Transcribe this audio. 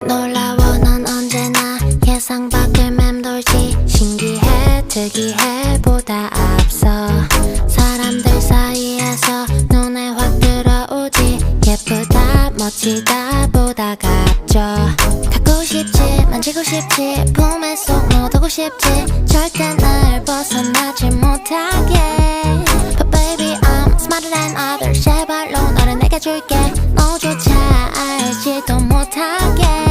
놀라워 넌 언제나 예상 밖을 맴돌지. 신기해 특이해 보다 앞서 사람들 사이에서 눈에 확 들어오지. 예쁘다 멋지다 보다 갑져. 갖고 싶지 만지고 싶지 품에 속 묻어고 싶지. 절대 날 벗어나지 못하게. But baby I'm smarter than others. 제발로 너를 내게 줄게. 너조차 알지도 못하게.